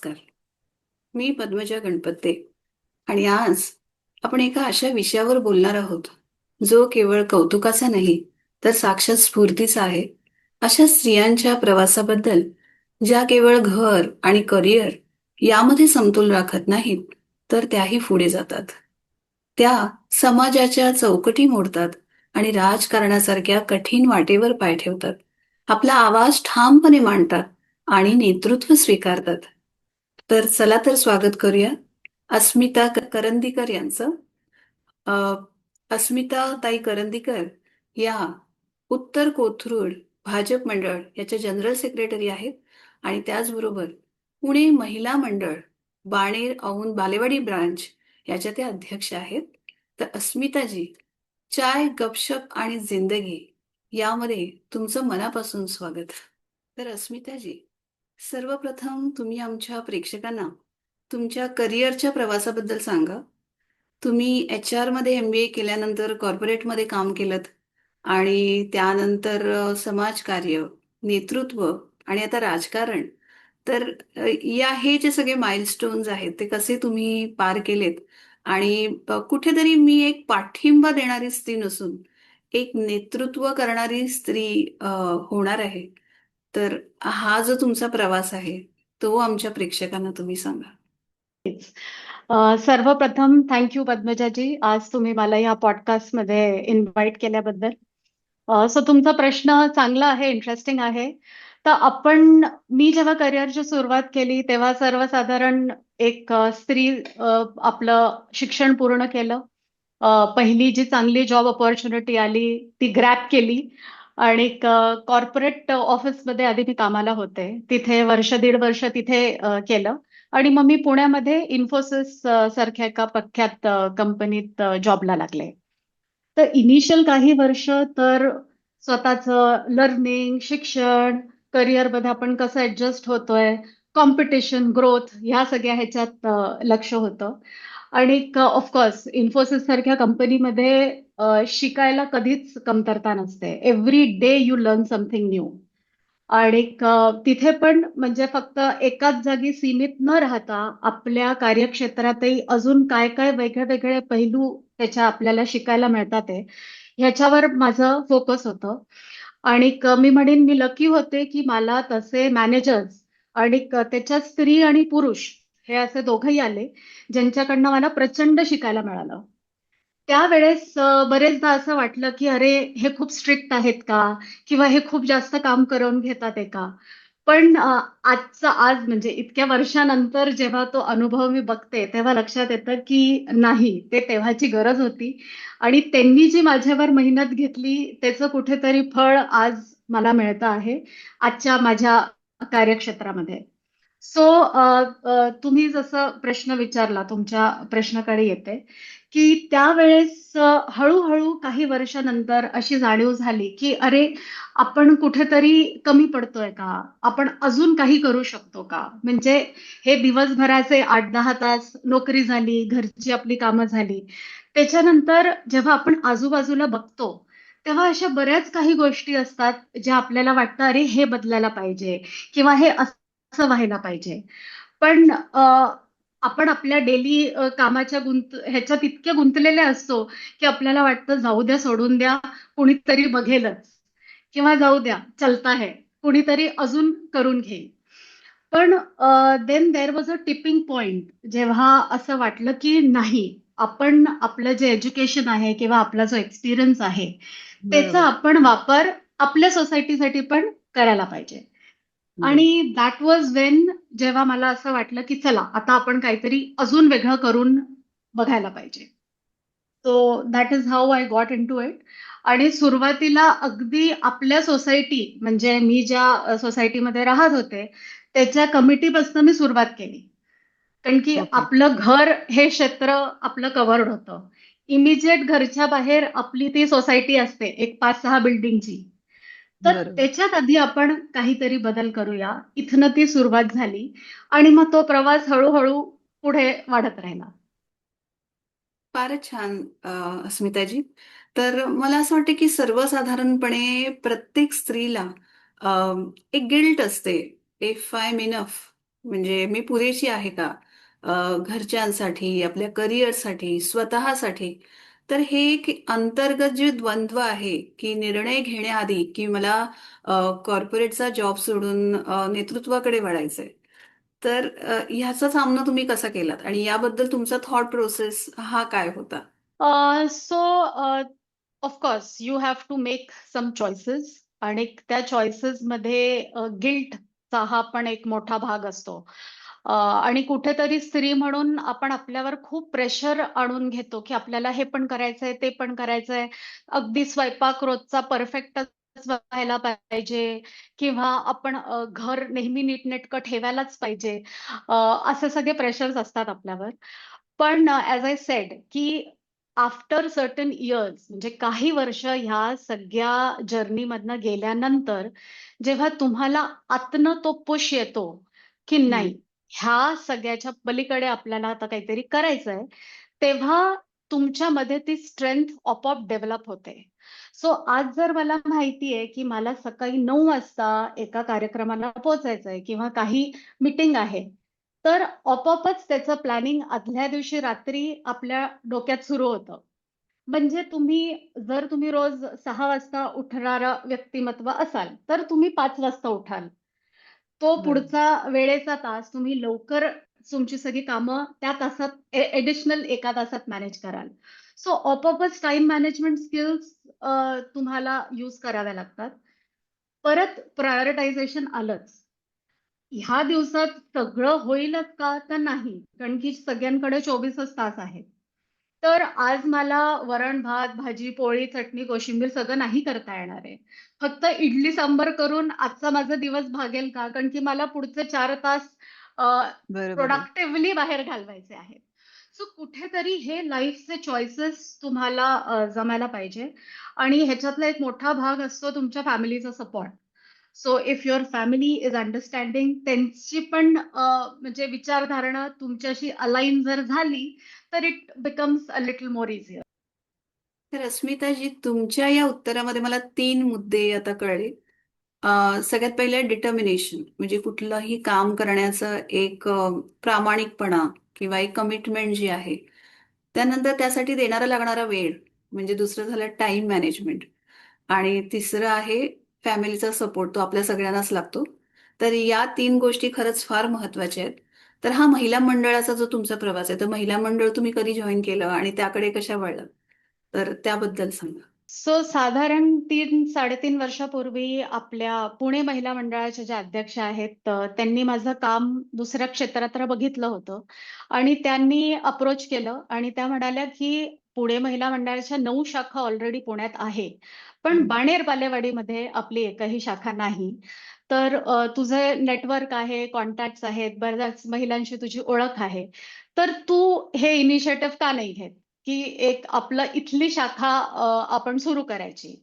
नमस्कार. मी पद्मजा गणपते आणि आज आपण एका अशा विषयावर बोलणार आहोत, जो केवळ कौतुकाचा नाही, तर साक्षात स्फूर्तीचा आहे. अशा स्त्रियांच्या प्रवासाबद्दल, ज्या केवळ घर आणि करिअर यामध्ये समतोल राखत नाहीत, तर त्याही पुढे जातात. त्या समाजाच्या चौकटी मोडतात आणि राजकारणासारख्या कठीण वाटेवर पाय ठेवतात. आपला आवाज ठामपणे मांडतात आणि नेतृत्व स्वीकारतात. तर चला तर स्वागत करूया अस्मिता करंदीकर यांचं. अ, अस्मिता ताई करंदीकर या उत्तर कोथरूड भाजप मंडळ याच्या जनरल सेक्रेटरी आहेत आणि त्याचबरोबर पुणे महिला मंडळ बाणेर औंध बालेवाडी ब्रांच याच्या त्या अध्यक्ष आहेत. तर अस्मिताजी, चाय गपशप आणि जिंदगी यामध्ये तुमचं मनापासून स्वागत. तर अस्मिताजी, सर्वप्रथम तुम्ही आमच्या प्रेक्षकांना तुमच्या करिअरच्या प्रवासाबद्दल सांगा. तुम्ही HR मध्ये MBA केल्यानंतर कॉर्पोरेटमध्ये काम केलत आणि त्यानंतर समाजकार्य, नेतृत्व आणि आता राजकारण. तर या हे जे सगळे माइलस्टोन्स आहेत ते कसे तुम्ही पार केलेत आणि कुठेतरी मी एक पाठिंबा देणारी स्त्री नसून एक नेतृत्व करणारी स्त्री होणार आहे. तर हा जो तुमचा प्रवास आहे तो आमच्या प्रेक्षकांना तुम्ही सांगा. सर्वप्रथम थँक्यू पद्मजाजी, आज तुम्ही मला या पॉडकास्टमध्ये इन्व्हाइट केल्याबद्दल. सो तुमचा प्रश्न चांगला आहे, इंटरेस्टिंग आहे. तर मी जेव्हा करिअरची सुरुवात केली तेव्हा सर्वसाधारण एक स्त्री आपलं शिक्षण पूर्ण केलं. पहिली जी चांगली जॉब ऑपॉर्च्युनिटी आली ती ग्रॅब केली आणि कॉर्पोरेट ऑफिसमध्ये आधी मी कामाला होते. तिथे वर्ष दीड वर्ष तिथे केलं आणि मग मी पुण्यामध्ये इन्फोसिस सारख्या एका प्रख्यात कंपनीत जॉबला लागले. तर इनिशियल काही वर्ष तर स्वतःचं लर्निंग, शिक्षण, करिअरमध्ये आपण कसं ऍडजस्ट होतोय, कॉम्पिटिशन, ग्रोथ ह्या सगळ्या ह्याच्यात लक्ष होतं. आणि ऑफकोर्स इन्फोसिस सारख्या कंपनीमध्ये शिकायला कधीच कमतरता नसते. Every day you learn something new. आणि तिथे पण म्हणजे फक्त एकाच जागी सीमित न राहता आपल्या कार्यक्षेत्रातही अजून काय काय वेगळे वेगळे पैलू त्याच्या आपल्याला शिकायला मिळतात आहे, ह्याच्यावर माझं फोकस होतं. आणि मी म्हणेन मी लकी होते की मला तसे मॅनेजर्स आणि त्याच्यात स्त्री आणि पुरुष हे असे दोघंही आले, ज्यांच्याकडनं मला प्रचंड शिकायला मिळालं. त्यावेळेस बरेचदा असं वाटलं की अरे हे खूप स्ट्रिक्ट आहेत का, किंवा हे खूप जास्त काम करून घेतात आहे का. पण आज म्हणजे इतक्या वर्षानंतर जेव्हा तो अनुभव मी बघते तेव्हा लक्षात येतं की नाही, ते तेव्हाची गरज होती आणि त्यांनी जी माझ्यावर मेहनत घेतली त्याचं कुठेतरी फळ आज मला मिळतं आहे आजच्या माझ्या कार्यक्षेत्रामध्ये. सो तुम्ही जसं प्रश्न विचारला, तुमच्या प्रश्नाकडे येते की त्यावेळेस हळूहळू काही वर्षानंतर अशी जाणीव झाली की अरे आपण कुठेतरी कमी पडतोय का, आपण अजून काही करू शकतो का. म्हणजे हे दिवसभराचे 8-10 तास नोकरी झाली, घरची आपली कामं झाली, त्याच्यानंतर जेव्हा आपण आजूबाजूला बघतो तेव्हा अशा बऱ्याच काही गोष्टी असतात ज्या आपल्याला वाटतं अरे हे बदलायला पाहिजे किंवा हे असं व्हायला पाहिजे. पण आपण आपल्या डेली कामाच्या ह्याच्यात इतके गुंतलेले असतो की आपल्याला वाटतं जाऊ द्या, सोडून द्या, कुणीतरी बघेलच, किंवा जाऊ द्या चलता है, कुणीतरी अजून करून घेईल. पण then there was a tipping point, जेव्हा असं वाटलं की नाही, आपण आपलं जे एज्युकेशन आहे किंवा आपला जो एक्सपिरियन्स आहे त्याचा बरोबर. आपण वापर आपल्या सोसायटीसाठी पण करायला पाहिजे. आणि बरोबर. दॅट वॉज वेन, जेव्हा मला असं वाटलं की चला आता आपण काहीतरी अजून वेगळं करून बघायला पाहिजे. So that is how I got into it. आणि सुरुवातीला अगदी आपल्या सोसायटी, म्हणजे मी ज्या सोसायटीमध्ये राहत होते त्याच्या कमिटीपासून मी सुरुवात केली. कारण की ओके. आपलं घर हे क्षेत्र आपलं कव्हर्ड होतं. इमिजिएट घरच्या बाहेर आपली ती सोसायटी असते एक 5-6 बिल्डिंगची. तर बरोबर. त्याच्यात आधी आपण काहीतरी बदल करूया, इथनं ती सुरुवात झाली आणि मग तो प्रवास हळूहळू पुढे वाढत राहिला. फारच छान अस्मिताजी. तर मला असं वाटतं की सर्वसाधारणपणे प्रत्येक स्त्रीला अ, एक गिल्ट असते, इफ आय एम इनफ. म्हणजे मी पुरेशी आहे का? घरच्यांसाठी, आपल्या करिअरसाठी, स्वतःसाठी. तर हे एक अंतर्गत जे द्वंद्व आहे, की निर्णय घेण्याआधी की मला कॉर्पोरेटचा जॉब सोडून नेतृत्वाकडे वळायचंय. तर ह्याचा सामना तुम्ही कसा केलात आणि याबद्दल तुमचा थॉट प्रोसेस हा काय होता? So of course you have to make some choices आणि त्या चॉईसेस मध्ये गिल्टचा हा पण एक मोठा भाग असतो. आणि कुठेतरी स्त्री म्हणून आपण आपल्यावर खूप प्रेशर आणून घेतो की आपल्याला हे पण करायचंय, ते पण करायचंय. अगदी स्वयंपाक रोजचा परफेक्टच व्हायला पाहिजे किंवा आपण घर नेहमी नीटनेटकं ठेवायलाच पाहिजे. असे सगळे प्रेशर्स असतात आपल्यावर. पण ॲज आय सेड की आफ्टर सर्टन इयर्स म्हणजे काही वर्ष ह्या सगळ्या जर्नीमधनं गेल्यानंतर जेव्हा तुम्हाला आतनं तो पुश येतो की हम्म. नाही, ह्या सगळ्याच्या पलीकडे आपल्याला आता काहीतरी करायचंय, तेव्हा तुमच्यामध्ये ती स्ट्रेंथ आपोआप डेव्हलप होते. सो आज जर मला माहितीये की मला सकाळी 9 वाजता एका कार्यक्रमाला पोहोचायचंय किंवा काही मीटिंग आहे, तर आपोआपच त्याचं प्लॅनिंग आदल्या दिवशी रात्री आपल्या डोक्यात सुरू होतं. म्हणजे जर तुम्ही रोज 6 वाजता उठणारं व्यक्तिमत्व असाल, तर तुम्ही 5 वाजता उठाल. तो बरोबर. पुढचा वेळेचा तास तुम्ही लवकर तुमची सगळी कामं त्या तासात एडिशनल एका तासात मॅनेज कराल. सो आपोआपच टाईम मॅनेजमेंट स्किल्स तुम्हाला यूज कराव्या लागतात. परत प्रायोरिटायझेशन आलंच. ह्या दिवसात सगळं होईलच का? तर नाही. कारण की सगळ्यांकडे 24च तास आहेत. तर आज मला वरण, भात, भाजी, पोळी, चटणी, कोशिंबीर सगळं नाही करता येणार आहे. फक्त इडली सांबार करून आजचा माझा दिवस भागेल का? कारण की मला पुढचे 4 तास बरोबर आहे. प्रोडक्टिव्हली बाहेर घालवायचे आहेत. सो कुठेतरी हे लाईफचे चॉईसेस तुम्हाला जमायला पाहिजे आणि ह्याच्यातला एक मोठा भाग असतो तुमच्या फॅमिलीचा support. So if your family is understanding, त्यांची पण म्हणजे विचारधारणा तुमच्याशी अलाइन जर झाली, तर it becomes a little more easier. तर अस्मिताजी, तुमच्या या उत्तरामध्ये मला 3 मुद्दे आता कळले. सगळ्यात पहिलं डिटर्मिनेशन, म्हणजे कुठलंही काम करण्याचं एक प्रामाणिकपणा किंवा एक कमिटमेंट जी आहे. त्यानंतर त्यासाठी देणारा लागणारा वेळ, म्हणजे दुसरं झालं टाइम मॅनेजमेंट. आणि तिसरं आहे फॅमिलीचा सपोर्ट, तो आपल्या सगळ्यांनाच लागतो. तर या 3 गोष्टी खरंच फार महत्वाच्या आहेत. तर हा महिला मंडळाचा जो तुमचा प्रवास आहे, तर महिला मंडळ तुम्ही कधी जॉईन केलं आणि त्याकडे कशा वळलं, तर त्याबद्दल सांगा. सो साधारण 3-3.5 वर्षापूर्वी आपल्या पुणे महिला मंडळाच्या ज्या अध्यक्ष आहेत, त्यांनी माझं काम दुसऱ्या क्षेत्रात बघितलं होतं आणि त्यांनी अप्रोच केलं आणि त्या म्हणाल्या की पुणे महिला मंडळाच्या 9 शाखा ऑलरेडी पुण्यात आहे, पण हम्म. बाणेर बालेवाडीमध्ये आपली एकही शाखा नाही. तर तुझे नेटवर्क आहे, कॉन्टॅक्ट्स आहेत, बऱ्याच महिलांशी तुझी ओळख आहे, तर तू हे इनिशिएटिव्ह का नाही घेत की एक आपलं इथली शाखा आपण सुरू करायची.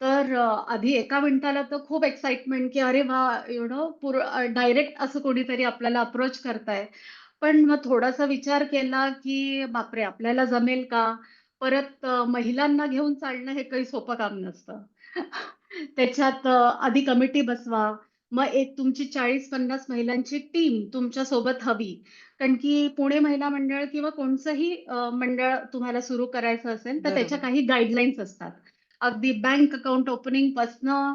तर आधी एका मिनिटाला तर खूप एक्साइटमेंट की अरे वा, डायरेक्ट असं कोणीतरी आपल्याला अप्रोच करताय. पण मग थोडासा विचार केला की बापरे, आपल्याला जमेल का? परत महिलांना घेऊन चालणं हे काही सोपं काम नसतं. त्याच्यात आधी कमिटी बसवा. मग एक तुमची 40-50 महिलांची टीम तुमच्या सोबत हवी. कारण की पुणे महिला मंडळ किंवा कोणचंही मंडळ तुम्हाला सुरू करायचं असेल, तर त्याच्या बरोबर. काही गाईडलाईन्स असतात. अगदी बँक अकाउंट ओपनिंग पासनं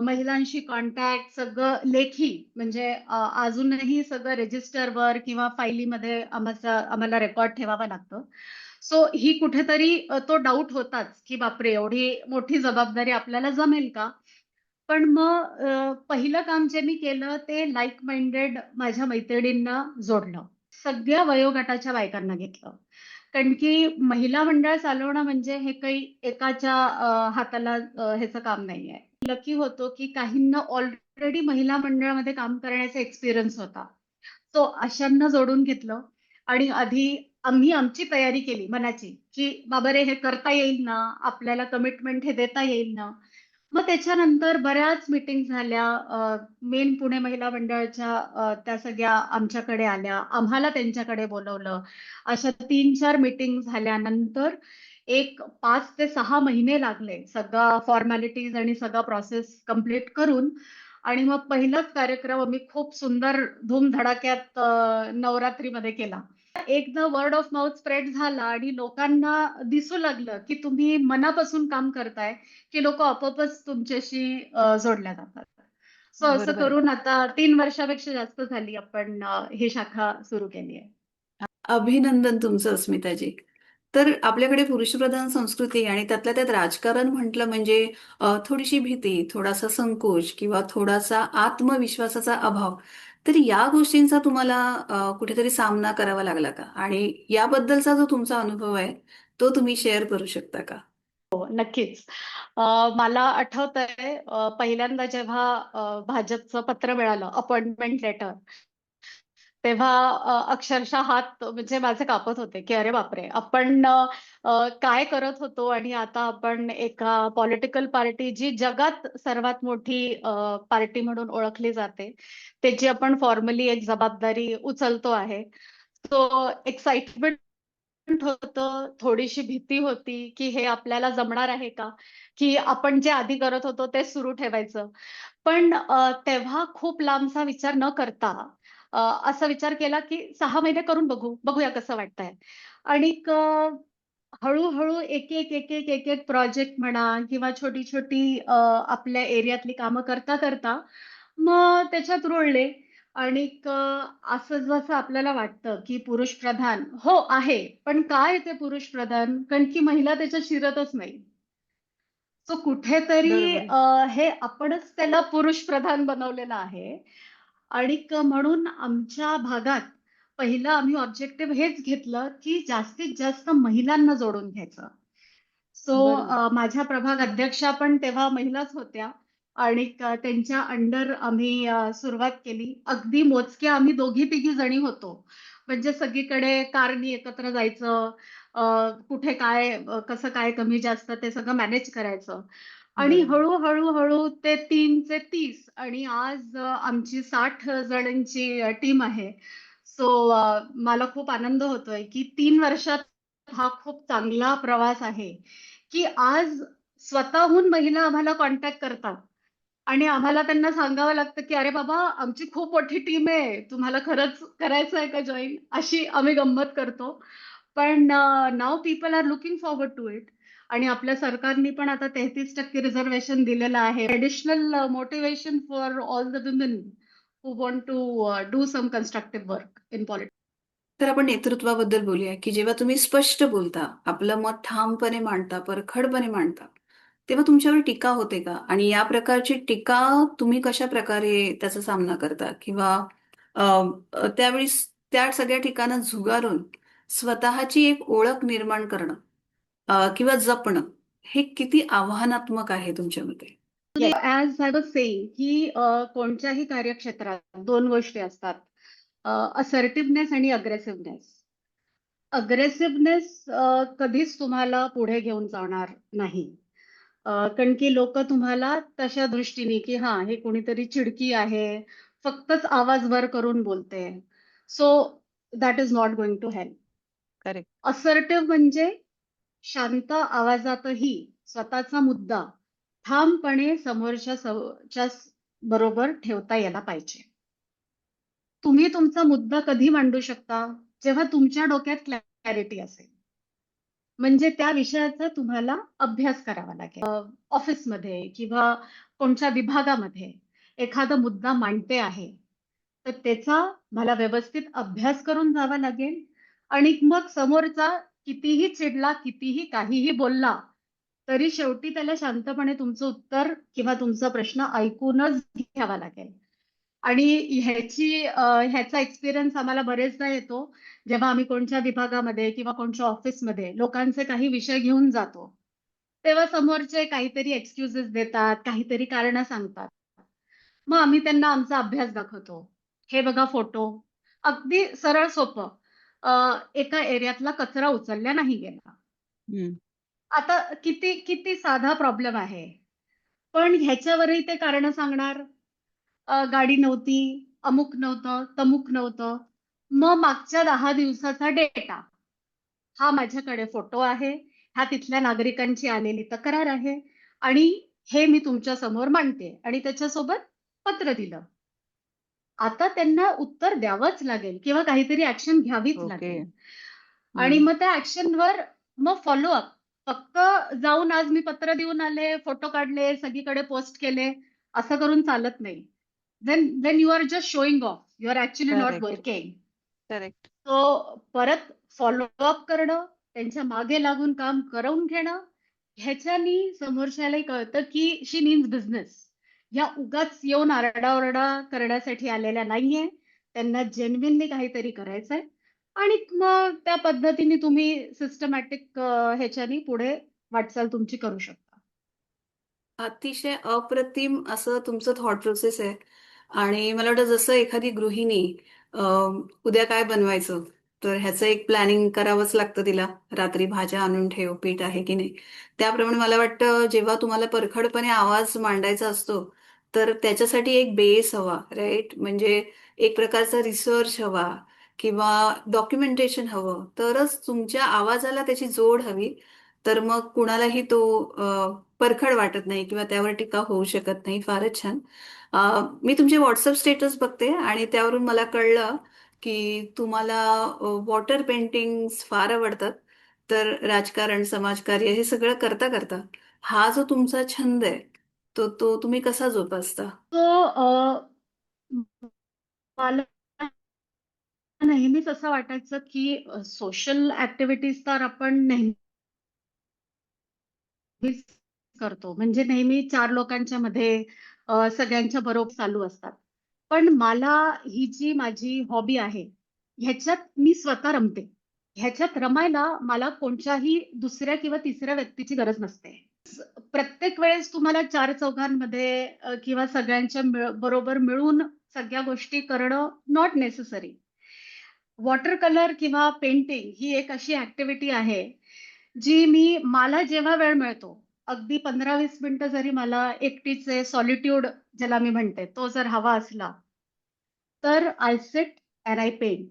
महिलांशी कॉन्टॅक्ट सगळं लेखी, म्हणजे अजूनही सगळं रजिस्टरवर किंवा फाईलीमध्ये आम्हाला रेकॉर्ड ठेवावं लागतं. सो ही कुठेतरी तो डाऊट होताच, की बापरे, एवढी मोठी जबाबदारी आपल्याला जमेल का? पण मग पहिलं काम जे मी केलं ते लाइक माइंडेड माझ्या मैत्रिणींना जोडलं. सगळ्या वयोगटाच्या बायकांना घेतलं. कारण की महिला मंडळ चालवणं म्हणजे हे काही एकाच्या हाताला ह्याचं काम नाहीये. लकी होतो की काहींना ऑलरेडी महिला मंडळामध्ये काम करण्याचा एक्सपिरियन्स होता. सो अशांना जोडून घेतलं आणि आधी आम्ही आमची तयारी केली मनाची, की बाबा रे, हे करता येईल ना? आपल्याला कमिटमेंट हे देता येईल ना? मग त्याच्यानंतर बऱ्याच मीटिंग झाल्या. मेन पुणे महिला मंडळाच्या त्या सगळ्या आमच्याकडे आल्या. आम्हाला त्यांच्याकडे बोलवलं. अशा 3-4 मीटिंग झाल्यानंतर एक 5 ते 6 महिने लागले सगळं फॉर्मॅलिटीज आणि सगळं प्रोसेस कंप्लीट करून. आणि मग पहिलाच कार्यक्रम आम्ही खूप सुंदर धूमधडाक्यात नवरात्रीमध्ये केला. एकदा वर्ड ऑफ माउथ स्प्रेड झाला आणि लोकांना दिसू लागलं, की तुम्ही मनापासून काम करताय, की लोकं आपोआपच तुमच्याशी जोडल्या जातात. सो असं बरोबर आहे. करून आता 3 वर्षापेक्षा जास्त झाली आपण ही शाखा सुरू केली आहे. अभिनंदन तुमचं अस्मिताजी. तर आपल्याकडे पुरुषप्रधान संस्कृती आणि त्यातल्या त्यात राजकारण म्हटलं म्हणजे थोडीशी भीती, थोडासा संकोच किंवा थोडासा आत्मविश्वासाचा अभाव. तर या गोष्टींचा तुम्हाला कुठेतरी सामना करावा लागला का? आणि याबद्दलचा जो तुमचा अनुभव आहे, तो तुम्ही शेअर करू शकता का? हो, नक्कीच. मला आठवतंय पहिल्यांदा जेव्हा भाजपचं पत्र मिळालं, अपॉइंटमेंट लेटर, तेव्हा अक्षरशः हात म्हणजे माझे कापत होते, की अरे बापरे! आपण काय करत होतो आणि आता आपण एका पॉलिटिकल पार्टी जी जगात सर्वात मोठी पार्टी म्हणून ओळखली जाते, त्याची आपण फॉर्मली एक जबाबदारी उचलतो आहे. सो एक्साइटमेंट होतं, थोडीशी भीती होती, की हे आपल्याला जमणार आहे का? की आपण जे आधी करत होतो तेच सुरू ठेवायचं. पण तेव्हा खूप लांबचा विचार न करता असा विचार केला, की 6 महिने करून बघू, बघूया कसं वाटतंय. आणि हळू-हळू एक-एक प्रोजेक्ट म्हणा किंवा छोटी-छोटी आपल्या एरियातली कामं करता-करता मग त्याच्यात रुळले. आणि असं जसं आपल्याला वाटतं, की पुरुष प्रधान हो आहे, पण काय ते पुरुष प्रधान? कारण की महिला त्याच्यात शिरतच नाही. सो कुठेतरी बरोबर आहे. हे आपणच त्याला पुरुष प्रधान बनवलेलं आहे. आणि म्हणून आमच्या भागात पहिलं आम्ही ऑब्जेक्टिव्ह हेच घेतलं, की जास्तीत जास्त महिलांना जोडून घ्यायचं. सो बरोबर. माझ्या प्रभाग अध्यक्षा पण तेव्हा महिलाच होत्या आणि त्यांच्या अंडर आम्ही सुरुवात केली. अगदी मोजक्या आम्ही दोघी-तिघी जणी होतो. म्हणजे सगळीकडे कारनी एकत्र जायचं, अ, कुठे काय कसं काय कमी जास्त ते सगळं मॅनेज करायचं. आणि बरोबर. हळू ते 3 चे 30 आणि आज आमची 60 जणांची टीम आहे. सो मला खूप आनंद होतोय, की 3 वर्षात हा खूप चांगला प्रवास आहे, की आज स्वतःहून महिला आम्हाला कॉन्टॅक्ट करतात आणि आम्हाला त्यांना सांगावं लागतं, की "अरे बाबा, आमची खूप मोठी टीम आहे. तुम्हाला खरंच करायचं आहे का जॉइन?" अशी आम्ही गंमत करतो. पण now people are looking forward to it. आणि आपल्या सरकारने पण आता 33% रिझर्व्हेशन दिलेलं आहे. Additional motivation for all the women who want to do some constructive work in politics. तर आपण नेतृत्वाबद्दल बोलूया, की जेव्हा तुम्ही स्पष्ट बोलता, आपलं मत ठामपणे मांडता, परखडपणे मांडता, तेव्हा तुमच्यावर टीका होते का? आणि या प्रकारची टीका तुम्ही कशाप्रकारे त्याचा सामना करता? किंवा अ, त्यावेळी त्या सगळ्या ठिकाणं झुगारून स्वतःची एक ओळख निर्माण करणं किंवा जपणं, हे किती आव्हानात्मक आहे तुमच्या मते? ॲज आय वाज सेइंग, की कोणत्याही कार्यक्षेत्रात 2 गोष्टी असतात. असर्टिव्हनेस आणि अग्रेसिव्हनेस. अग्रेसिव्हनेस कधीच तुम्हाला पुढे घेऊन जाणार नाही. कारण की लोकं तुम्हाला तशा दृष्टीने, की हां, हे कोणीतरी चिडकी आहे, फक्तच आवाज वर करून बोलते. So that is not going to help. Correct. Assertive म्हणजे शांत आवाजातही स्वतःचा मुद्दा ठामपणे समोरच्या बरोबर ठेवता यायला पाहिजे. तुम्ही तुमचा मुद्दा कधी मांडू शकता? जेव्हा तुमच्या डोक्यात क्लॅरिटी असेल. म्हणजे त्या विषयाचा तुम्हाला अभ्यास करावा लागेल. ऑफिसमध्ये किंवा कोणत्या विभागामध्ये एखादा मुद्दा मांडते आहे, तर त्याचा मला व्यवस्थित अभ्यास करून जावा लागेल आणि मग समोरचा कितीही चिडला, कितीही काहीही बोलला, तरी शेवटी त्याला शांतपणे तुमचं उत्तर किंवा तुमचा प्रश्न ऐकूनच घ्यावा लागेल. आणि ह्याचा एक्सपिरियन्स आम्हाला बरेचदा येतो, जेव्हा आम्ही कोणत्या विभागामध्ये किंवा कोणत्या ऑफिसमध्ये लोकांचे काही विषय घेऊन जातो. तेव्हा समोरचे काहीतरी एक्सक्यूजेस देतात, काहीतरी कारणं सांगतात. मग आम्ही त्यांना आमचा अभ्यास दाखवतो. हे बघा फोटो. अगदी सरळ सोपं. एका एरियातला कचरा उचलला नाही गेला. हं. आता किती किती साधा प्रॉब्लेम आहे. पण ह्याच्यावरही ते कारणं सांगणार. गाडी नव्हती, अमुक नव्हतं, तमुक नव्हतं. मग मागच्या 10 दिवसाचा डेटा. हा माझ्याकडे फोटो आहे. हा तिथल्या नागरिकांची आलेली तक्रार आहे आणि हे मी तुमच्या समोर मांडते आणि त्याच्यासोबत पत्र दिलं. आता त्यांना उत्तर द्यावंच लागेल किंवा काहीतरी ऍक्शन घ्यावीच ओके. लागेल. आणि हम्म. मग त्या ऍक्शनवर मग फॉलोअप. फक्त जाऊन आज मी पत्र देऊन आले, फोटो काढले, सगळीकडे पोस्ट केले, असं करून चालत नाही. Then you are just showing off, you are actually not correct. Working. Correct. तो परत फॉलोअप करणं, त्यांच्या मागे लागून काम करवून घेणं, ह्याच्यानी समोरच्यालाही कळतं की शी मीन्स बिझनेस. या उगाच येऊन आरडाओरडा करण्यासाठी आलेल्या नाहीये, त्यांना जेन्युइनली काहीतरी करायचंय. आणि मग त्या पद्धतीने तुम्ही सिस्टमॅटिक ह्याच्यानी पुढे वाटचाल तुमची करू शकता. अतिशय अप्रतिम असं तुमचं थॉट प्रोसेस आहे. आणि मला वाटतं जसं एखादी गृहिणी उद्या काय बनवायचं, तर ह्याचं एक प्लॅनिंग करावंच लागतं तिला. रात्री भाज्या आणून ठेव, पीठ आहे की नाही. त्याप्रमाणे मला वाटतं जेव्हा तुम्हाला परखडपणे आवाज मांडायचा असतो, तर त्याच्यासाठी एक बेस हवा, राईट? म्हणजे एक प्रकारचा रिसर्च हवा किंवा डॉक्युमेंटेशन हवं, तरच तुमच्या आवाजाला त्याची जोड हवी. तर मग कुणालाही तो परखड वाटत नाही किंवा त्यावर टीका होऊ शकत नाही. फारच छान. मी तुमचे व्हॉट्सअप स्टेटस बघते आणि त्यावरून मला कळलं की तुम्हाला वॉटर पेंटिंग्स फार आवडतात. तर राजकारण, समाजकार्य हे सगळं करता करता हा जो तुमचा छंद आहे, तो तो तुम्ही कसा जोपासता? तो मला नेहमीच असं वाटायचं की सोशल ऍक्टिव्हिटीज तर आपण नेहमीच करतो, म्हणजे नेहमी चार लोकांच्या मध्ये सगळ्यांच्या बरोबर चालू असतात. पण मला ही जी माझी हॉबी आहे, ह्याच्यात मी स्वतः रमते. ह्याच्यात रमायला मला कोणत्याही दुसऱ्या किंवा तिसऱ्या व्यक्तीची गरज नसते. प्रत्येक वेळेस तुम्हाला चार चौघांमध्ये किंवा सगळ्यांच्या बरोबर मिळून सगळ्या गोष्टी करणं नॉट नेसेसरी. वॉटर कलर किंवा पेंटिंग ही एक अशी ऍक्टिव्हिटी आहे जी मला जेव्हा वेळ मिळतो, अगदी 15-20 मिनिटं जरी मला एकटीचे सॉलिट्यूड ज्याला मी म्हणते, तो जर हवा असला, तर I sit and I paint.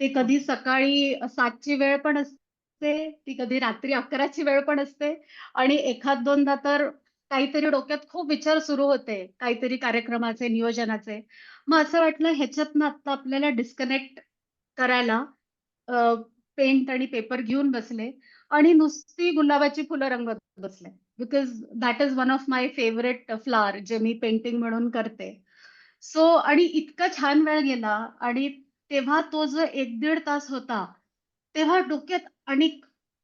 ते कधी सकाळी 7ची वेळ पण असते, ती कधी रात्री 11ची वेळ पण असते, आणि एखाद दोनदा तर काहीतरी डोक्यात खूप विचार सुरू होते, काहीतरी कार्यक्रमाचे, नियोजनाचे. मग असं वाटलं ह्याच्यातनं आता आपल्याला डिस्कनेक्ट करायला पेंट आणि पेपर घेऊन बसले आणि नुसती गुलाबाची फुलं रंगवत बसले. Because that is one of my favourite flower जे मी पेंटिंग म्हणून करते. सो आणि इतका छान वेळ गेला. आणि तेव्हा तो जो 1-1.5 तास होता, तेव्हा डोक्यात आणि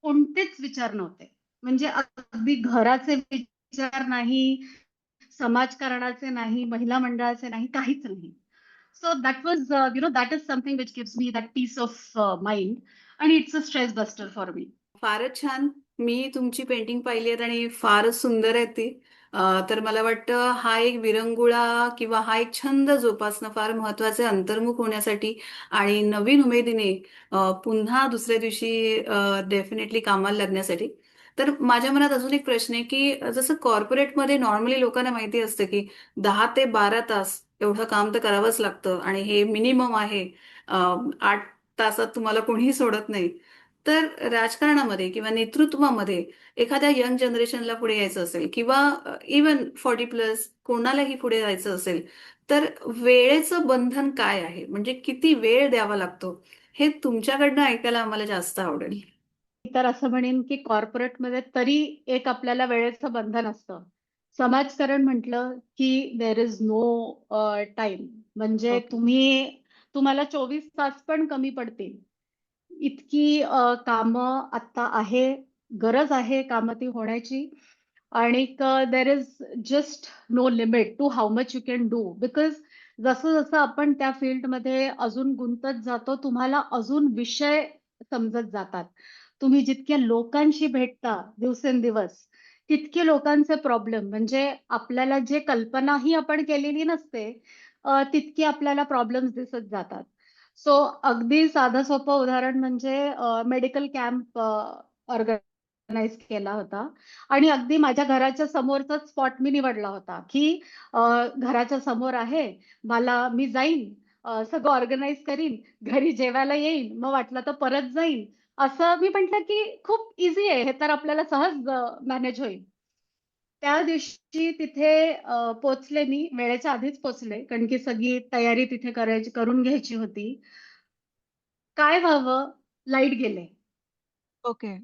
कोणतेच विचार नव्हते. म्हणजे अगदी घराचे विचार नाही, समाजकारणाचे नाही, महिला मंडळाचे नाही, काहीच नाही. So that was, that is something which gives me that peace of mind, and it's a stress buster for me. फारच छान. मी तुमची पेंटिंग पाहिली आहेत आणि फारच सुंदर आहे ती. तर मला वाटतं हा एक विरंगुळा किंवा हा एक छंद जोपासणं फार महत्वाचं आहे अंतर्मुख होण्यासाठी आणि नवीन उमेदीने पुन्हा दुसऱ्या दिवशी डेफिनेटली कामाला लागण्यासाठी. तर माझ्या मनात अजून एक प्रश्न आहे की जसं कॉर्पोरेटमध्ये नॉर्मली लोकांना माहिती असतं की 10 ते 12 तास एवढं काम तर करावंच लागतं आणि हे मिनिमम आहे. 8 तासात तुम्हाला कोणीही सोडत नाही. तर राजकारणामध्ये किंवा नेतृत्वामध्ये एखाद्या यंग जनरेशनला पुढे यायचं असेल किंवा इवन 40+ कोणालाही पुढे जायचं असेल, तर वेळेचं बंधन काय आहे? म्हणजे किती वेळ द्यावा लागतो, हे तुमच्याकडनं ऐकायला आम्हाला जास्त आवडेल. मी तर असं म्हणेन की कॉर्पोरेटमध्ये तरी एक आपल्याला वेळेचं बंधन असतं. समाजकारण म्हटलं की देर इज नो टाइम. म्हणजे ओके. तुम्हाला 24 तास पण कमी पडतील. इतकी कामं आता आहे, गरज आहे कामं ती होण्याची. आणि there is just no limit to how much you can do. Because जसं जसं आपण त्या फील्डमध्ये अजून गुंतत जातो, तुम्हाला अजून विषय समजत जातात. तुम्ही जितक्या लोकांशी भेटता दिवसेंदिवस, तितके लोकांचे प्रॉब्लेम, म्हणजे आपल्याला जे कल्पनाही आपण केलेली नसते, तितकी आपल्याला प्रॉब्लेम्स दिसत जातात. सो अगदी साधं सोपं उदाहरण म्हणजे मेडिकल कॅम्प ऑर्गनाईज केला होता. आणि अगदी माझ्या घराच्या समोरचाच स्पॉट मी निवडला होता की घराच्या समोर आहे, मी जाईन, सगळं ऑर्गनाईज करीन, घरी जेवायला येईन, मग वाटलं तर परत जाईन. असं मी म्हटलं की खूप इझी आहे हे, तर आपल्याला सहज मॅनेज होईल. त्या दिवशी तिथे पोचले मी वेळेच्या आधीच पोचले कारण की सगळी तयारी तिथे करायची करून घ्यायची होती. काय व्हावं, लाईट गेले. ओके.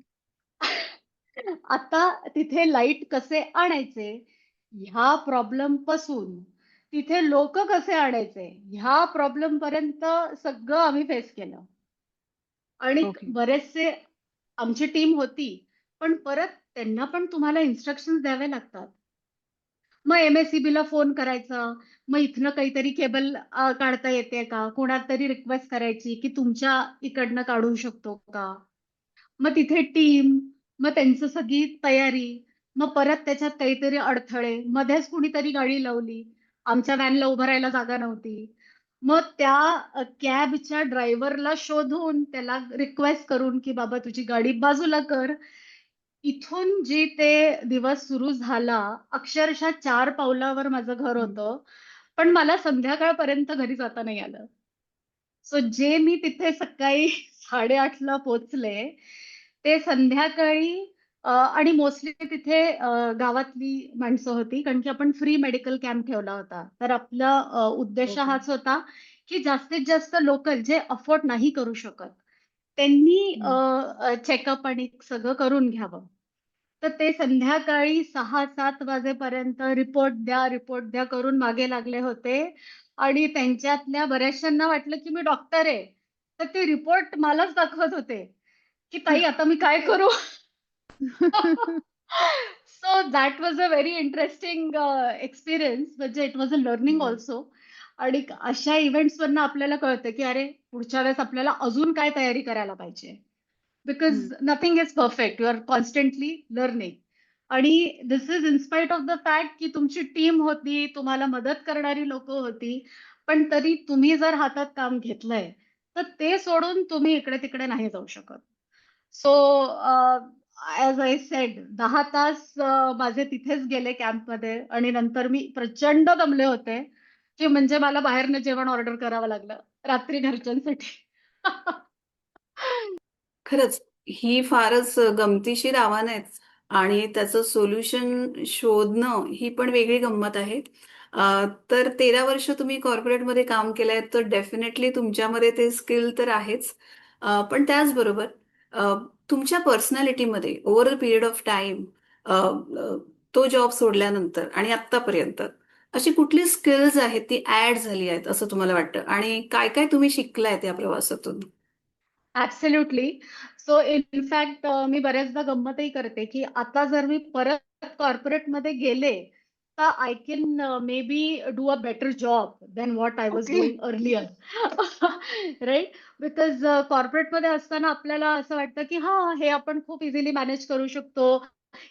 आता तिथे लाईट कसे आणायचे ह्या प्रॉब्लेम पासून तिथे लोक कसे आणायचे ह्या प्रॉब्लेम पर्यंत सगळं आम्ही फेस केलं. आणि ओके. बरेचसे आमची टीम होती, पण परत त्यांना पण तुम्हाला इन्स्ट्रक्शन द्यावे लागतात. मग MSEB ला फोन करायचा, मग इथनं काहीतरी केबल काढता येते का, कोणाला तरी रिक्वेस्ट करायची की तुमच्या इकडनं काढू शकतो का. मग तिथे टीम, मग त्यांचं सगळी तयारी, मग परत त्याच्यात काहीतरी अडथळे, मध्येच कुणीतरी गाडी लावली, आमच्या व्हॅनला उभं राहायला जागा नव्हती. मग त्या कॅबच्या ड्रायव्हरला शोधून त्याला रिक्वेस्ट करून की बाबा तुझी गाडी बाजूला कर. इथून जे ते दिवस सुरू झाला, अक्षरशः 4 पावलावर माझं घर हं. होतं, पण मला संध्याकाळपर्यंत घरी जाता नाही आलं. सो जे मी तिथे सकाळी 8:30ला पोहोचले, ते संध्याकाळी आणि मोस्टली तिथे गावातली माणसं होती, कारण की आपण फ्री मेडिकल कॅम्प ठेवला होता. तर आपला उद्देश ओके. हाच होता, की जास्तीत जास्त लोकल जे अफोर्ड नाही करू शकत, त्यांनी हं. चेकअप आणि सगळं करून घ्यावं. तर ते संध्याकाळी 6-7 वाजेपर्यंत रिपोर्ट द्या करून मागे लागले होते. आणि त्यांच्यातल्या बऱ्याचशांना वाटलं की मी डॉक्टर आहे. तर ते रिपोर्ट मलाच दाखवत होते, की ताई आता मी काय करू? So that was a very interesting experience. म्हणजे इट वॉज अ लर्निंग हं. ऑल्सो. आणि अशा इव्हेंट्सवरनं आपल्याला कळतं, की अरे पुढच्या वेळेस आपल्याला अजून काय तयारी करायला पाहिजे. हं. Because nothing is perfect. You are constantly learning. आणि this is in spite of the fact की तुमची टीम होती, तुम्हाला मदत करणारी लोक होती, पण तरी तुम्ही जर हातात काम घेतलंय, तर ते सोडून तुम्ही इकडे तिकडे नाही जाऊ शकत. सो ॲज आय सेड 10 तास माझे तिथेच गेले कॅम्पमध्ये आणि नंतर मी प्रचंड दमले होते, की म्हणजे मला बाहेरनं जेवण ऑर्डर करावं लागलं रात्री घरच्यांसाठी. खरंच ही फारच गमतीशीर आव्हान आहेत आणि त्याचं सोल्युशन शोधणं ही पण वेगळी गंमत आहे. तर 13 वर्ष तुम्ही कॉर्पोरेटमध्ये काम केलंय तर डेफिनेटली तुमच्यामध्ये ते स्किल तर आहेच. पण त्याचबरोबर अ, तुमच्या पर्सनॅलिटीमध्ये over a period of time तो जॉब सोडल्यानंतर आणि आत्तापर्यंत अशी कुठली स्किल्स आहेत ती ऍड झाली आहेत असं तुम्हाला वाटतं आणि काय काय तुम्ही शिकलायत या प्रवासातून? ॲब्सोल्युटली. सो इनफॅक्ट मी बऱ्याचदा गंमतही करते, की आता जर मी परत कॉर्पोरेटमध्ये गेले, तर I can may be do a better job than what I was okay. Doing earlier. Right? Because कॉर्पोरेटमध्ये असताना आपल्याला असं वाटतं, की हां, हे आपण खूप इझिली मॅनेज करू शकतो.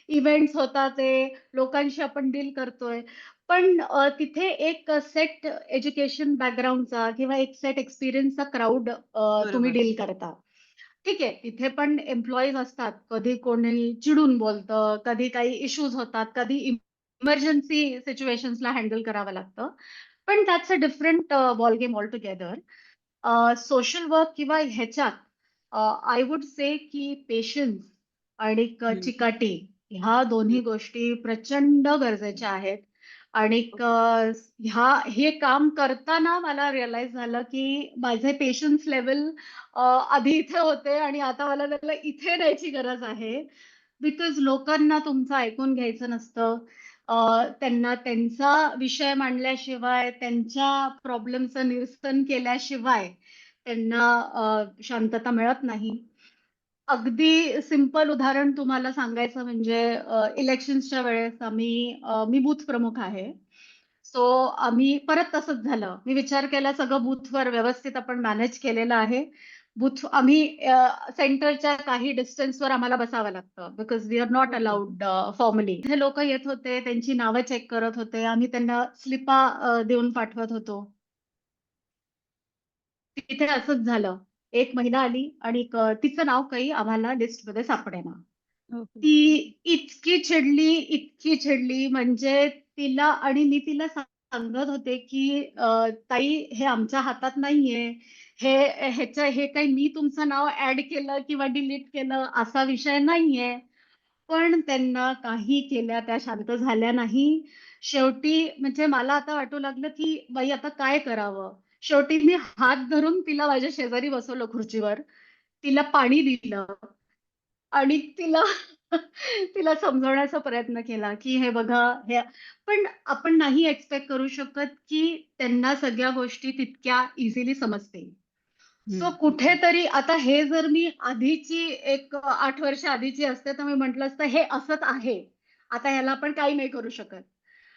इव्हेंट्स होतात ते, लोकांशी आपण डील करतोय. पण तिथे एक सेट एज्युकेशन बॅकग्राऊंडचा किंवा एक सेट एक्सपिरियन्सचा क्राउड तुम्ही बरोबर. डील करता. ठीक आहे, तिथे पण एम्प्लॉईज असतात. कधी कोणी चिडून बोलतं, कधी काही इश्यूज होतात, कधी इमर्जन्सी सिच्युएशन्सला हँडल करावं लागतं. पण that's a different ball game all together. Social work किंवा ह्याच्यात आय वुड से की पेशन्स आणि हं. चिकाटी ह्या दोन्ही हं. गोष्टी प्रचंड गरजेच्या आहेत. आणि ओके. हे काम करताना मला रिअलाइज झालं की माझे पेशन्स लेवल आधी इथे होते आणि आता मला त्याला इथे न्यायची गरज आहे. बिकॉज लोकांना तुमचं ऐकून घ्यायचं नसतं. त्यांना त्यांचा विषय मांडल्याशिवाय, त्यांच्या प्रॉब्लेमचं निरसन केल्याशिवाय त्यांना शांतता मिळत नाही. अगदी सिंपल उदाहरण तुम्हाला सांगायचं म्हणजे इलेक्शन्सच्या वेळेस मी बूथ प्रमुख आहे. सो आम्ही परत तसंच झालं. मी विचार केला सगळं बूथवर व्यवस्थित आपण मॅनेज केलेलं आहे. बूथ आम्ही सेंटरच्या काही डिस्टन्सवर आम्हाला बसावं लागतं because we are not okay. Allowed formally. इथे लोक येत होते, त्यांची नावं चेक करत होते. आम्ही त्यांना स्लिपा देऊन पाठवत होतो. तिथे असंच झालं. एक महिला आली आणि तिचं नाव काही आम्हाला लिस्टमध्ये सापडेना. ओके. ती इतकी चिडली म्हणजे तिला आणि मी तिला सांगत होते, की ताई हे आमच्या हातात नाहीये. हे हे काही मी तुमचं नाव ॲड केलं किंवा डिलीट केलं असा विषय नाहीये. पण त्यांना काही केल्या त्या शांत झाल्या नाही. शेवटी म्हणजे मला आता वाटू लागलं की बाई आता काय करावं. शेवटी मी हात धरून तिला माझ्या शेजारी बसवलं खुर्चीवर. तिला पाणी दिलं आणि तिला तिला समजवण्याचा प्रयत्न केला की हे बघा हे, पण आपण नाही एक्सपेक्ट करू शकत की त्यांना सगळ्या गोष्टी तितक्या इझिली समजतील. सो हम्म. कुठेतरी आता हे जर मी आधीची एक 8 वर्ष आधीची असते तर मी म्हटलं असतं हे असंच आहे. आता ह्याला आपण काही नाही करू शकत.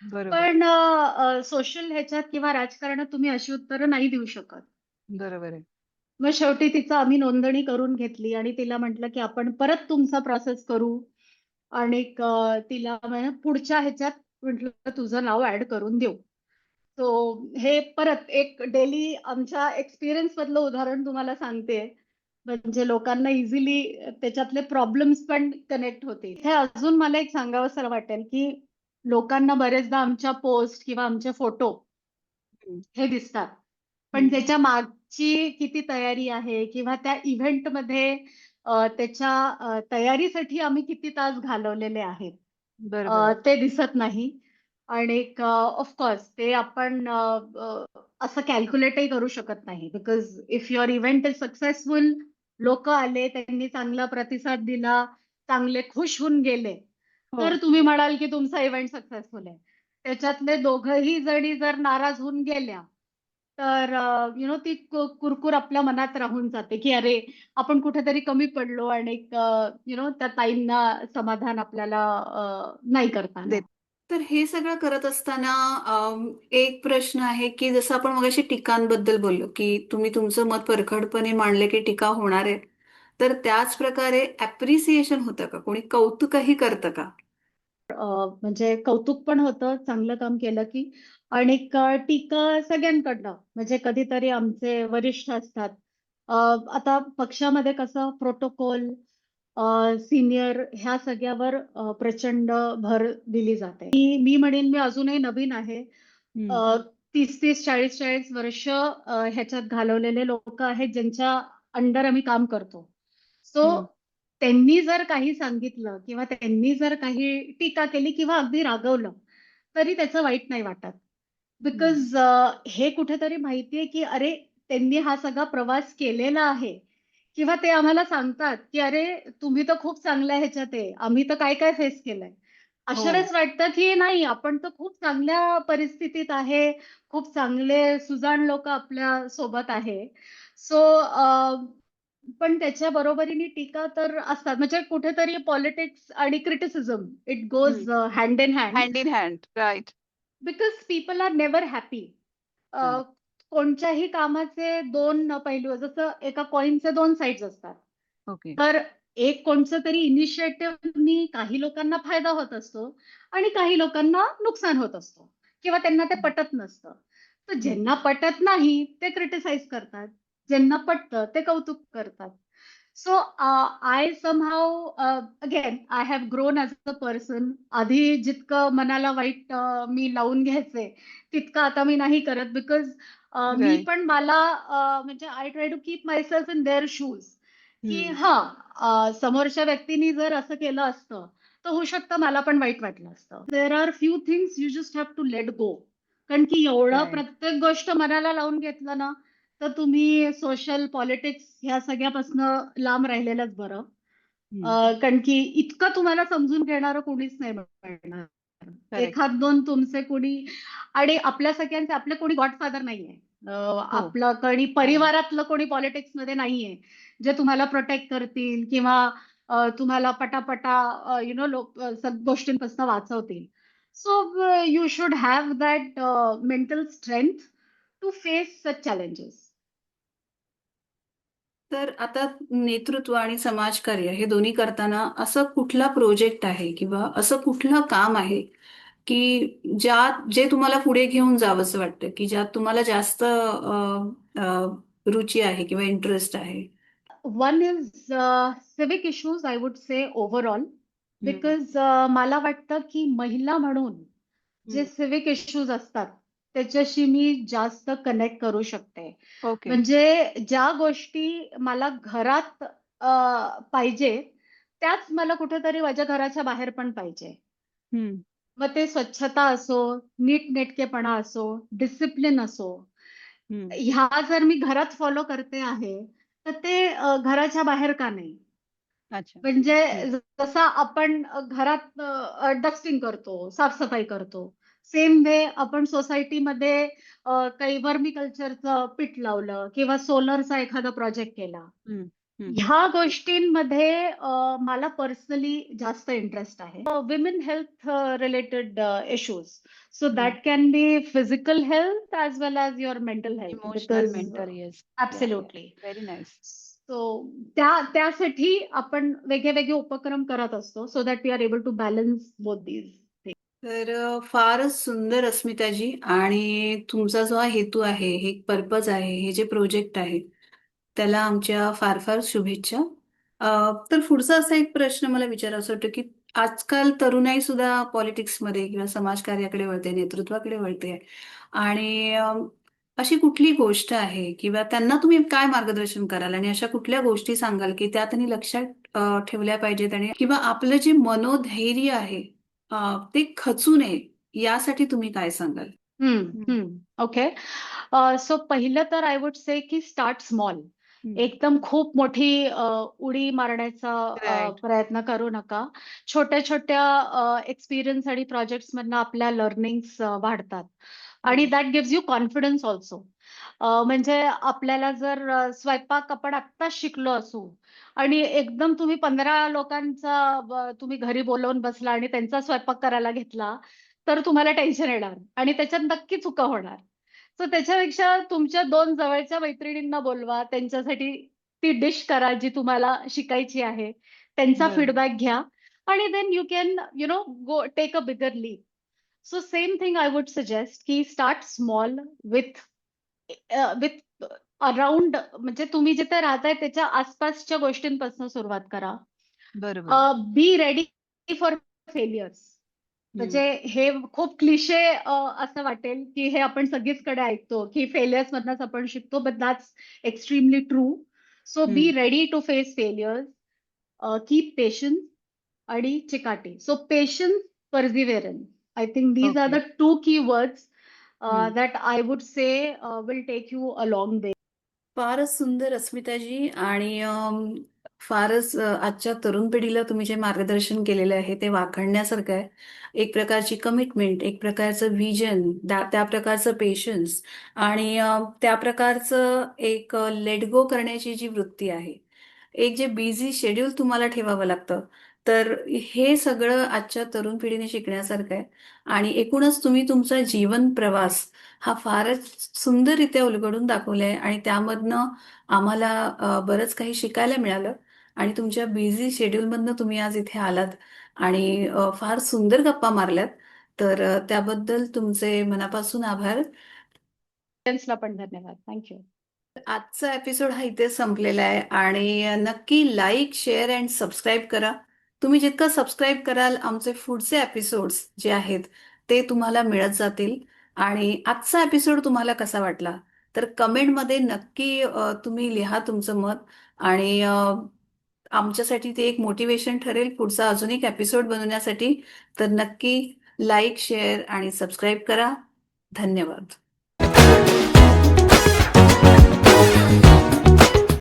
बरोबर. पण सोशल ह्याच्यात किंवा राजकारणात तुम्ही अशी उत्तरं नाही देऊ शकत. बरोबर आहे. मग शेवटी तिचं आम्ही नोंदणी करून घेतली आणि तिला म्हटलं की आपण परत तुमचा प्रोसेस करू आणि तिला पुढच्या ह्याच्यात म्हटलं तुझं नाव ऍड करून देऊ. सो हे परत एक डेली आमच्या एक्सपिरियन्स मधलं उदाहरण तुम्हाला सांगते. म्हणजे लोकांना इझिली त्याच्यातले प्रॉब्लेम्स पण कनेक्ट होते. हे अजून मला एक सांगावंसं वाटेल की लोकांना बरेचदा आमच्या पोस्ट किंवा आमचे फोटो हम्म. हे दिसतात. पण हम्म. त्याच्या मागची किती तयारी आहे किंवा त्या इव्हेंटमध्ये त्याच्या तयारीसाठी आम्ही किती तास घालवलेले आहेत बरोबर आहे. ते दिसत नाही. आणि ऑफकोर्स ते आपण असं कॅल्क्युलेटही करू शकत नाही. Because if your event is successful, लोक आले, त्यांनी चांगला प्रतिसाद दिला, चांगले खुश होऊन गेले, हो. तर तुम्ही म्हणाल की तुमचा इव्हेंट सक्सेसफुल आहे. त्याच्यातले दोघही जणी जर नाराज होऊन गेल्या तर ती कुरकुर आपल्या मनात राहून जाते की अरे आपण कुठेतरी कमी पडलो आणि त्या ताईंना समाधान आपल्याला नाही करता आलं. देत. तर हे सगळं करत असताना एक प्रश्न आहे की जसं आपण मगाशी टीकांबद्दल बोललो की तुम्ही तुमचं मत परखडपणे मांडले की टीका होणार आहे. तर त्याच प्रकारे ऍप्रिसिएशन होतं का? कोणी कौतुकही करतं का? म्हणजे कौतुक पण होतं चांगलं काम केलं की, आणि टीका सगळ्यांकडनं म्हणजे कधीतरी आमचे वरिष्ठ असतात. आता पक्षामध्ये कसं प्रोटोकॉल, सिनियर ह्या सगळ्यावर प्रचंड भर दिली जाते. मी म्हणेन मी अजूनही नवीन आहे. हम्म. 30-30, 40-40 वर्ष ह्याच्यात घालवलेले लोक आहेत ज्यांच्या अंडर आम्ही काम करतो. सो हम्म. त्यांनी जर काही सांगितलं किंवा त्यांनी जर काही टीका केली किंवा अगदी रागवलं, तरी त्याचं वाईट नाही वाटत. हम्म. बिकॉज हे कुठेतरी माहितीये की अरे त्यांनी हा सगळा प्रवास केलेला आहे किंवा ते आम्हाला सांगतात की अरे तुम्ही तर खूप चांगल्या ह्याच्यात आहे, आम्ही तर काय काय फेस केलंय. अशा हो. वेळेस वाटतं की नाही आपण तर खूप चांगल्या परिस्थितीत आहे, खूप चांगले सुजाण लोक आपल्या सोबत आहे. सो पण त्याच्या बरोबरीने टीका तर असतात. म्हणजे कुठेतरी पॉलिटिक्स आणि criticism it hmm. Goes hand in hand. Hand in hand. Right. Because people are never happy. कोणत्याही कामाचे दोन पैलू, जसं एका कॉइनचे दोन साइड्स असतात. ओके. तर एक कोणचं तरी इनिशिएटिव्हनी काही लोकांना फायदा होत असतो आणि काही लोकांना नुकसान होत असतो किंवा त्यांना ते पटत नसतं. तर हम्म. ज्यांना पटत नाही ते क्रिटिसाइज करतात, ज्यांना पटतं ते कौतुक करतात. So I somehow again I have grown as a person. आधी जितकं मनाला वाईट मी लावून घ्यायचे तितकं आता मी नाही करत. बिकॉज मी राईट. पण मला म्हणजे I try to keep myself in their shoes की हम्म. समोरच्या व्यक्तीने जर असं केलं असतं तर होऊ शकतं मला पण वाईट वाटलं असतं. There are few things you just have to let go. कारण की एवढं राईट. प्रत्येक गोष्ट मनाला लावून घेतलं ना तर तुम्ही सोशल पॉलिटिक्स ह्या सगळ्यापासून लांब राहिलेलंच बरं. हम्म. कारण की इतकं तुम्हाला समजून घेणारं कोणीच नाही मिळणार. करेक्ट. एखाद दोन तुमचे कोणी, आणि आपल्या सगळ्यांचे आपले कोणी गॉडफादर नाहीये. हो. आपलं कोणी परिवारातलं कोणी पॉलिटिक्स मध्ये नाहीये जे तुम्हाला प्रोटेक्ट करतील किंवा तुम्हाला पटापटा लोक गोष्टींपासून वाचवतील. So you should have that mental strength to face such challenges. तर आता नेतृत्व आणि समाजकार्य हे दोन्ही करताना असं कुठला प्रोजेक्ट आहे किंवा असं कुठलं काम आहे की जे तुम्हाला पुढे घेऊन जावंसं वाटतं की ज्यात तुम्हाला जास्त रुची आहे किंवा इंटरेस्ट आहे? One is civic issues, I would say overall, हम्म. because मला वाटतं की महिला म्हणून जे हम्म. सिविक इश्यूज असतात त्याच्याशी मी जास्त कनेक्ट करू शकते. ओके. म्हणजे ज्या गोष्टी मला घरात पाहिजे त्याच मला कुठेतरी माझ्या घराच्या बाहेर पण पाहिजे. हम्म. मग ते स्वच्छता असो, नीटनेटकेपणा असो, डिसिप्लिन असो, हम्म. ह्या जर मी घरात फॉलो करते आहे, तर ते घराच्या बाहेर का नाही? अच्छा. म्हणजे हम्म. जसं आपण घरात डस्टिंग करतो, साफसफाई करतो, सेम वे आपण सोसायटीमध्ये काही वर्मी कल्चरचं पीठ लावलं किंवा सोलरचा एखादा प्रोजेक्ट केला. हम्म. हम्म. ह्या गोष्टींमध्ये मला पर्सनली जास्त इंटरेस्ट आहे. Women health related issues. So hmm. That can be physical health as well as your mental health emotional, because mental, yes. Yeah yeah absolutely. Very nice. So त्यासाठी आपण वेगळे उपक्रम करत असतो so that we are able to balance both these. तर फारच सुंदर अस्मिताजी, आणि तुमचा जो हा हेतू आहे, हे पर्पज आहे, हे जे प्रोजेक्ट आहे, त्याला आमच्या फार फार शुभेच्छा. तर पुढचा असा एक प्रश्न मला विचारायचा वाटतो की आजकाल तरुणाई सुद्धा पॉलिटिक्समध्ये किंवा समाजकार्याकडे वळते, नेतृत्वाकडे वळते, आणि अशी कुठली गोष्ट आहे किंवा त्यांना तुम्ही काय मार्गदर्शन कराल आणि अशा कुठल्या गोष्टी सांगाल की त्या त्यांनी लक्षात ठेवल्या पाहिजेत, आणि किंवा आपलं जे मनोधैर्य आहे ते खचू नये यासाठी तुम्ही काय सांगाल? हम्म. ओके. सो पहिलं तर आय वुड से की स्टार्ट स्मॉल. हम्म. एकदम खूप मोठी उडी मारण्याचा राईट. प्रयत्न करू नका. छोट्या-छोट्या एक्सपिरियन्स आणि प्रोजेक्ट्स मधनं आपल्या लर्निंग्स वाढतात आणि that gives you confidence also. म्हणजे आपल्याला जर स्वयंपाक आपण आत्ताच शिकलो असू आणि एकदम तुम्ही 15 लोकांचा तुम्ही घरी बोलावून बसला आणि त्यांचा स्वयंपाक करायला घेतला, तर तुम्हाला टेन्शन येणार आणि त्याच्यात नक्की चुका होणार. सो त्याच्यापेक्षा तुमच्या 2 जवळच्या मैत्रिणींना बोलवा, त्यांच्यासाठी ती डिश करा जी तुम्हाला शिकायची आहे. त्यांचा बरोबर. फीडबॅक घ्या आणि then you can go take a bigger leap. So same thing I would suggest की start small with with around, म्हणजे तुम्ही जिथे राहताय त्याच्या आसपासच्या गोष्टींपासून सुरुवात करा. बरोबर. Be ready for failures. हम्म. म्हणजे हे खूप क्लिशे असं वाटेल की हे आपण सगळीचकडे ऐकतो की फेलियर्स मधनच आपण शिकतो, but that's extremely true. So be hmm. Ready to face failures. Keep patience आणि चिकाटी. So patience, perseverance. I think these are okay. The two key words hmm. that I would say will take you a long way. फारच सुंदर अस्मिताजी, आणि फारच आजच्या तरुण पिढीला तुम्ही जे मार्गदर्शन केलेलं आहे ते वाखाणण्यासारखं आहे. एक प्रकारची कमिटमेंट, एक प्रकारचं व्हिजन, त्या प्रकारचं पेशन्स, आणि त्या प्रकारचं एक लेट गो करण्याची जी वृत्ती आहे, एक जे बिझी शेड्यूल तुम्हाला ठेवावं लागतं, तर हे सगळं आजच्या तरुण पिढीने शिकण्यासारखं आहे. आणि एकूणच तुम्ही तुमचा जीवन प्रवास हा फारच सुंदररित्या उलगडून दाखवलाय, आणि त्यामधनं आम्हाला बरंच काही शिकायला मिळालं. आणि तुमच्या बिझी शेड्यूलमधनं तुम्ही आज इथे आलात आणि फार सुंदर गप्पा मारल्यात. तर त्याबद्दल तुमचे मनापासून आभार. Friends ला पण धन्यवाद. थँक्यू. आजचा एपिसोड हा इथे संपलेला आहे, आणि नक्की लाईक, शेअर अँड सबस्क्राईब करा. तुम्ही जितकं सबस्क्राईब कराल आमचे पुढचे एपिसोड्स जे आहेत ते तुम्हाला मिळत जातील. आणि आजचा एपिसोड तुम्हाला कसा वाटला तर कमेंटमध्ये नक्की तुम्ही लिहा तुमचं मत, आणि आमच्यासाठी ते एक मोटिवेशन ठरेल पुढचा अजून एक एपिसोड बनवण्यासाठी. तर नक्की लाईक, शेअर आणि सबस्क्राईब करा. धन्यवाद.